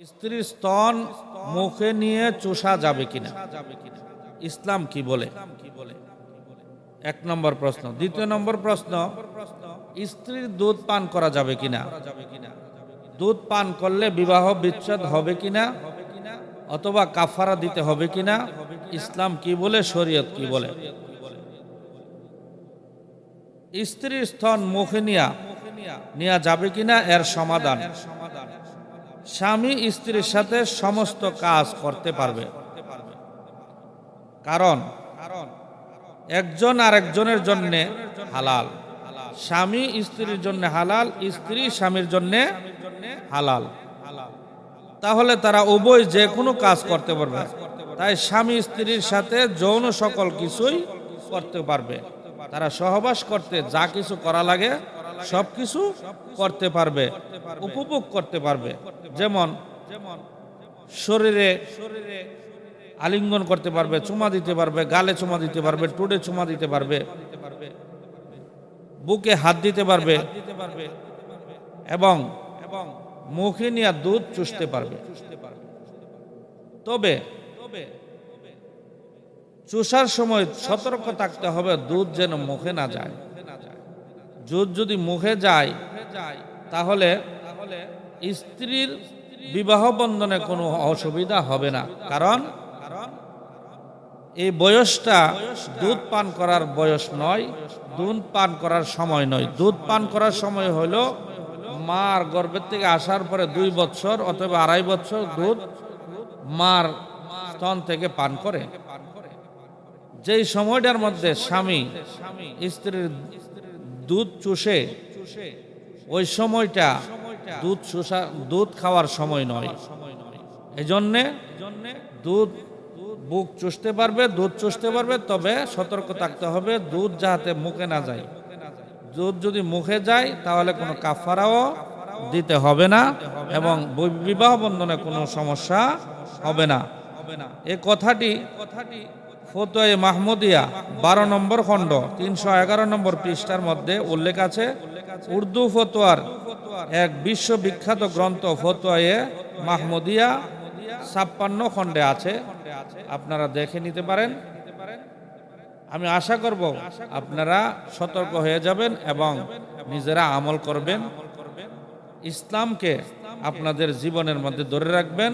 স্ত্রীর স্তন মুখে নিয়ে চুষা যাবে কিনা, ইসলাম কি বলে? এক নম্বর প্রশ্ন। দ্বিতীয় নম্বর প্রশ্ন, স্ত্রীর দুধ পান করা যাবে কিনা? দুধ পান করলে বিবাহ বিচ্ছেদ হবে কিনা অথবা কাফারা দিতে হবে কিনা, ইসলাম কি বলে, শরীয়ত কি বলে? স্ত্রীর স্তন মুখে নেওয়া যাবে কিনা এর সমাধান, স্বামী স্ত্রীর সাথে সমস্ত কাজ করতে পারবে। কারণ একজন আরেকজনের জন্য হালাল। স্বামী স্ত্রীর জন্য হালাল, স্ত্রী স্বামীর জন্য হালাল। তাহলে তারা উভয় যে কোনো কাজ করতে পারবে। তাই স্বামী স্ত্রীর সাথে যৌন সকল কিছুই করতে পারবে। তারা সহবাস করতে যা কিছু করা লাগে সব কিছু করতে পারবে, উপভোগ করতে পারবে। যেমন শরীরে আলিঙ্গন করতে পারবে, চুমা দিতে পারবে, গালে চুমা দিতে পারবে, টুডে চুমা দিতে পারবে, বুকে হাত দিতে পারবে এবং মুখে নিয়ে দুধ চুষতে পারবে। তবে চুষার সময় সতর্ক থাকতে হবে দুধ যেন মুখে না যায়। দুধ যদি মুখে যায় তাহলে স্ত্রীর বিবাহ বন্ধনে কোনো অসুবিধা হবে না। কারণ এই বয়সটা দুধ পান করার বয়স নয়, দুধ পান করার সময় নয়। দুধ পান করার সময় হলো মার গর্ভের থেকে আসার পরে 2 বছর অথবা 2.5 বছর দুধ মার স্তন থেকে পান করে। যেই সময়টার মধ্যে স্বামী স্ত্রীর দুধ চুষে, ওই সময়টা দুধ খাওয়ার সময় নয়। এজন্যে দুধ বুক চুষতে পারবে, দুধ চুষতে পারবে, তবে সতর্ক থাকতে হবে দুধ যাতে মুখে না যায়। দুধ যদি মুখে যায় তাহলে কোনো কাফারাও দিতে হবে না এবং বিবাহ বন্ধনে কোনো সমস্যা হবে না। এই কথাটি ফতোয়া মাহমুদিয়া 12 নম্বর খণ্ড 311 নম্বর পৃষ্ঠার মধ্যে উল্লেখ আছে। উর্দু ফতোয়ার এক বিশ্ববিখ্যাত গ্রন্থ ফতোয়া মাহমুদিয়া 56 খণ্ডে আছে, আপনারা দেখে নিতে পারেন। আমি আশা করব আপনারা সতর্ক হয়ে যাবেন এবং নিজেরা আমল করবেন, ইসলামকে আপনাদের জীবনের মধ্যে ধরে রাখবেন।